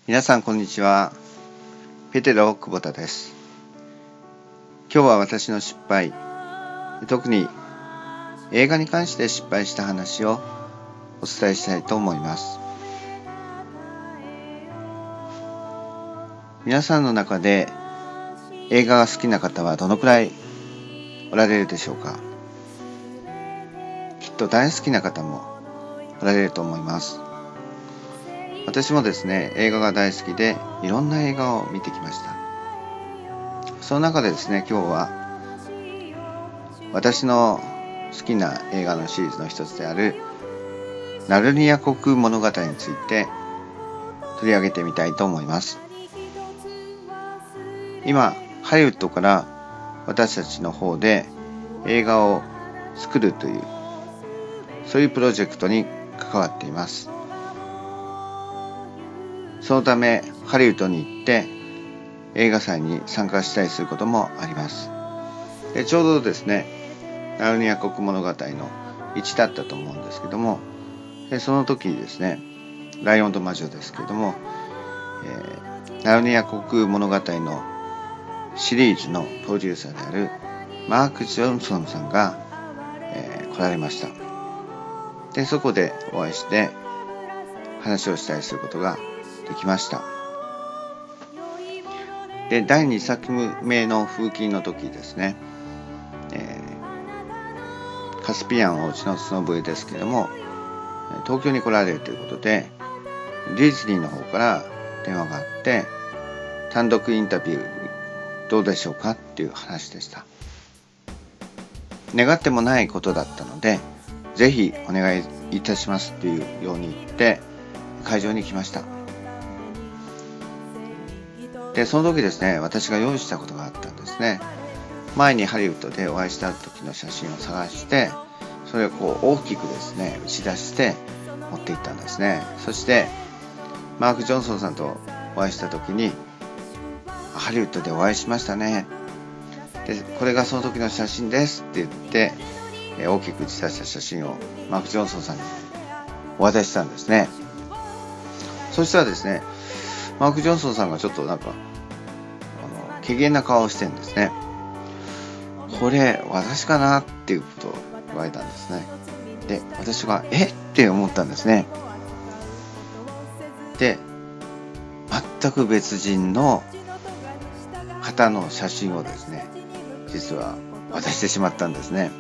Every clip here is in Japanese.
皆さんこんにちは。ペテロ久保田です。今日は私の失敗、特に映画に関して失敗した話をお伝えしたいと思います。皆さんの中で映画が好きな方はどのくらいおられるでしょうか。きっと大好きな方もおられると思います。私もですね、映画が大好きでいろんな映画を見てきました。その中でですね、今日は私の好きな映画のシリーズの一つであるナルニア国空物語について取り上げてみたいと思います。今ハリウッドから私たちの方で映画を作るというそういうプロジェクトに関わっています。そのためハリウッドに行って映画祭に参加したりすることもあります。でちょうどですね、ナルニア国物語の1だったと思うんですけども、その時にですね、ライオンと魔女ですけども、ナルニア国物語のシリーズのプロデューサーであるマーク・ジョンソンさんが、来られました。でそこでお会いして話をしたりすることができました。で第2作目の風紀の時ですね、カスピアン王子の角笛ですけども、東京に来られるということでディズニーの方から電話があって、単独インタビューどうでしょうかっていう話でした。願ってもないことだったので、ぜひお願いいたしますというように言って会場に来ました。でその時ですね、私が用意したことがあったんですね。前にハリウッドでお会いした時の写真を探して、それを大きくですね打ち出して持っていったんですね。そしてマーク・ジョンソンさんとお会いした時に、ハリウッドでお会いしましたね、でこれがその時の写真ですって言って、大きく打ち出した写真をマーク・ジョンソンさんにお渡ししたんですね。そしたらですね、マーク・ジョンソンさんがちょっと怪げな顔をしてるんですね。これ私かなっていうことを言われたんですね。で私はって思ったんですね。で全く別人の方の写真をですね、実は渡してしまったんですね。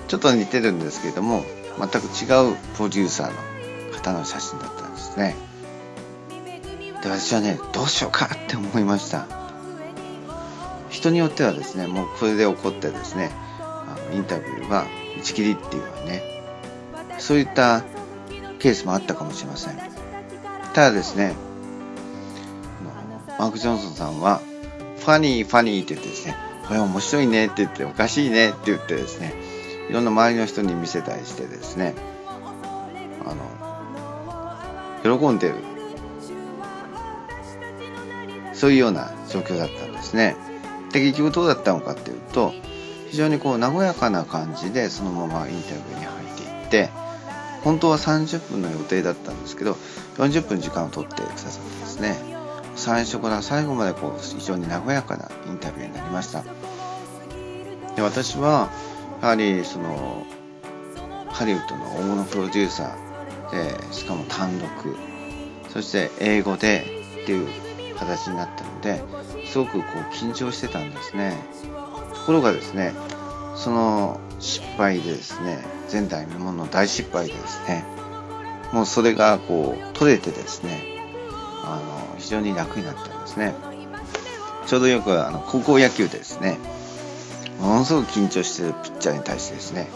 ちょっと似てるんですけれども、全く違うプロデューサーの方の写真だったんですね。で私はね、どうしようかって思いました。人によってはですね、もうこれで怒ってですね、インタビューは打ち切りっていうね、そういったケースもあったかもしれません。ただですね、マーク・ジョンソンさんはファニーって言ってですね、これ面白いねって言って、おかしいねって言ってですね、いろんな周りの人に見せたりしてですね、喜んでる、そういうような状況だったんですね。で結局どうだったのかっていうと、非常に和やかな感じでそのままインタビューに入っていって、本当は30分の予定だったんですけど、40分時間を取ってくださってですね、最初から最後まで非常に和やかなインタビューになりました。で私はやはりハリウッドの大物プロデューサーで、しかも単独、そして英語でっていう形になったので、すごく緊張してたんですね。ところがですね、その失敗でですね、前代未聞の大失敗でですね、もうそれが取れてですね、非常に楽になったんですね。ちょうどよく高校野球でですね、ものすごく緊張しているピッチャーに対してですね、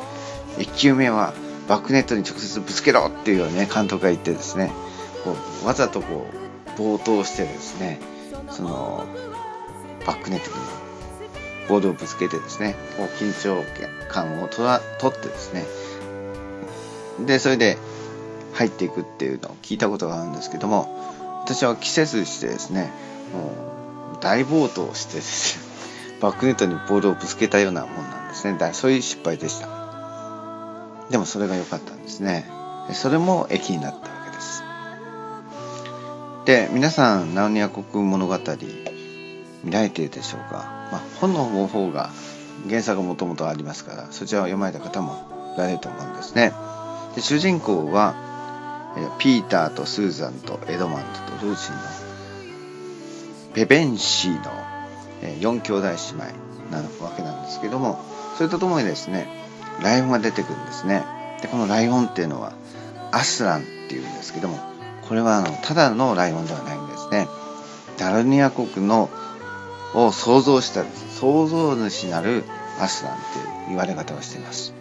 1球目はバックネットに直接ぶつけろっていうようにね、監督が言ってですね、わざと暴投してですね、そのバックネットにボールをぶつけてですね、緊張感を取ってですね、でそれで入っていくっていうのを聞いたことがあるんですけども、私は気せずしてですね、もう大暴投してですね、バックネットにボールをぶつけたようなもんなんですね。そういう失敗でした。でもそれが良かったんですね。それも益になったわけです。で、皆さんナルニア国物語見られているでしょうか。本の方が原作がもともとありますから、そちらを読まれた方もいられると思うんですね。で、主人公はピーターとスーザンとエドマンドとルーシーのペベンシーの4兄弟姉妹なわけなんですけども、それとともにですね、ライオンが出てくるんですね。で、このライオンっていうのはアスランっていうんですけども、これはただのライオンではないんですね。ナルニア国のを創造した創造主なるアスランっていう言われ方をしています。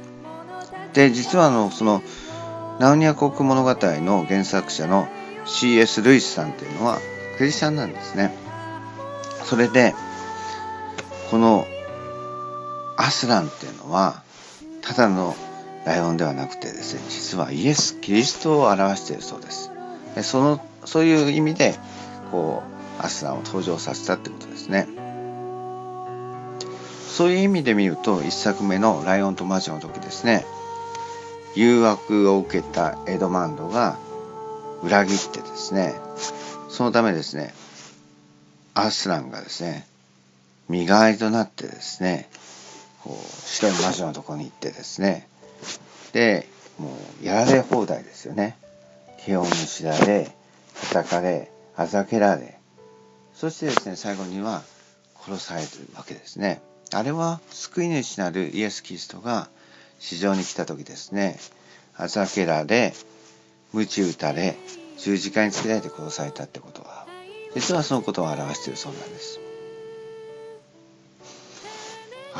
で、実はそのナルニア国物語の原作者の C.S. ルイスさんっていうのはクリスチャンなんですね。それでこのアスランっていうのはただのライオンではなくてですね、実はイエス・キリストを表しているそうです。で、そういう意味でアスランを登場させたってことですね。そういう意味で見ると、一作目のライオンと魔女の時ですね、誘惑を受けたエドマンドが裏切ってですね、そのためですね、アスランがですね、身代わりとなってですね、白い魔女のところに行ってですね、で、もうやられ放題ですよね。毛をむしられ、叩かれ、あざけられ、そしてですね、最後には殺されるわけですね。あれは救い主なるイエス・キリストが地上に来た時ですね、あざけられ、鞭打たれ、十字架につけられて殺されたってことは、実はそのことを表しているそうなんです。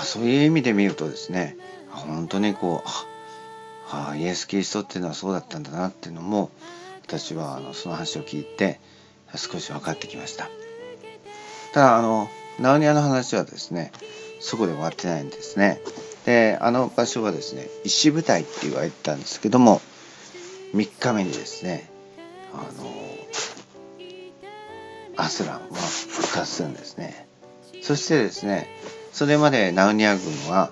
そういう意味で見るとですね、本当にイエス・キリストっていうのはそうだったんだなっていうのも、私はその話を聞いて少し分かってきました。ただナルニアの話はですね、そこで終わってないんですね。で、場所はですね、石舞台って言われてたんですけども、3日目にですね、アスランは復活するんですね。そしてですね、それまでナルニア軍は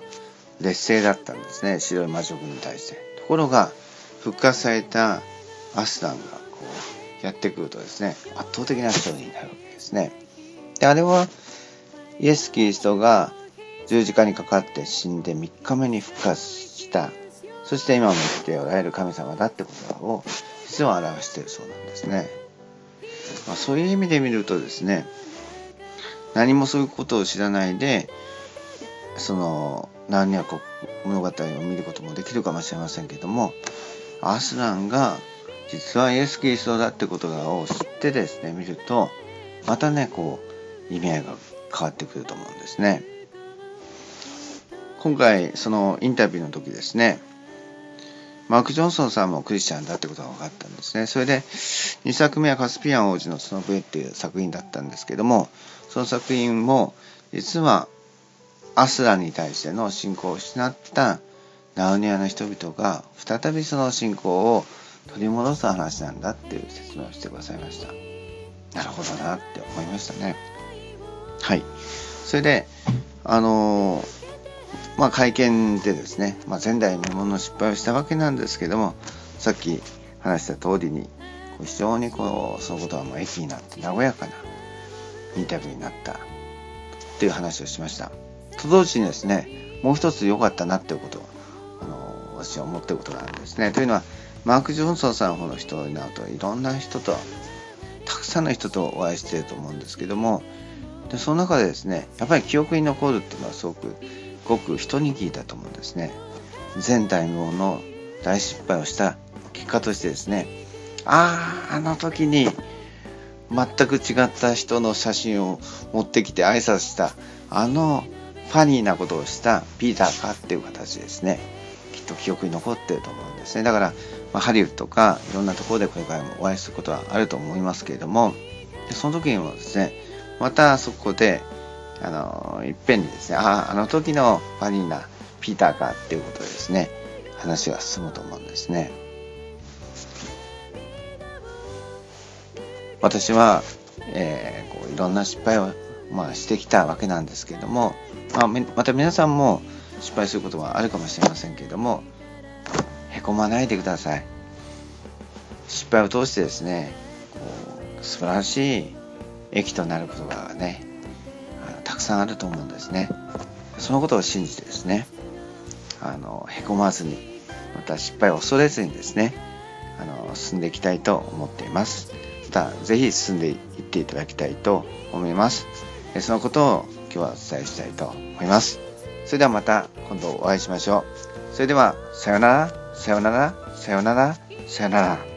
劣勢だったんですね、白い魔女軍に対して。ところが復活されたアスランがやってくるとですね、圧倒的な勝利になるわけですね。で、あれはイエス・キリストが十字架にかかって死んで3日目に復活した、そして今も生きておられる神様だってことを実は表しているそうなんですね。そういう意味で見るとですね、何もそういうことを知らないでそのナルニア国物語を見ることもできるかもしれませんけども、アスランが実はイエス・キリストだってことを知ってですね見ると、またね意味合いが変わってくると思うんですね。今回そのインタビューの時ですね、マーク・ジョンソンさんもクリスチャンだってことが分かったんですね。それで2作目はカスピアン王子の角笛っていう作品だったんですけども、その作品も実はアスランに対しての信仰を失ったナルニアの人々が再びその信仰を取り戻す話なんだっていう説明をしてくださいました。なるほどなって思いましたね。はい。それで会見でですね、前代未聞の失敗をしたわけなんですけども、さっき話した通りに非常にそのことは駅になって和やかなインタビューになったっていう話をしました。と同時にですね、もう一つ良かったなっていうことを私は思っていることがあるんですね。というのは、マーク・ジョンソンさんほどの人になるといろんな人とたくさんの人とお会いしていると思うんですけども、でその中でですね、やっぱり記憶に残るっていうのはごく一握りだと思うんですね。前代未聞の大失敗をした結果としてですね、あの時に全く違った人の写真を持ってきて挨拶したファニーなことをしたピーターかっていう形でですね、きっと記憶に残っていると思うんですね。だから、ハリウッドとかいろんなところでこれからもお会いすることはあると思いますけれども、その時にもですね、またそこでいっぺんにですね、あの時のファニーなピーターかっていうことでですね、話が進むと思うんですね。私はいろんな失敗をしてきたわけなんですけれども、また皆さんも失敗することはあるかもしれませんけれども、へこまないでください。失敗を通してですね、素晴らしい益となることがね、たくさんあると思うんですね。そのことを信じてですね、へこまずに、また失敗を恐れずにですね、進んでいきたいと思っています。またぜひ進んでいっていただきたいと思います。そのことを今日はお伝えしたいと思います。それではまた今度お会いしましょう。それではさようなら、さようなら、さようなら、さようなら。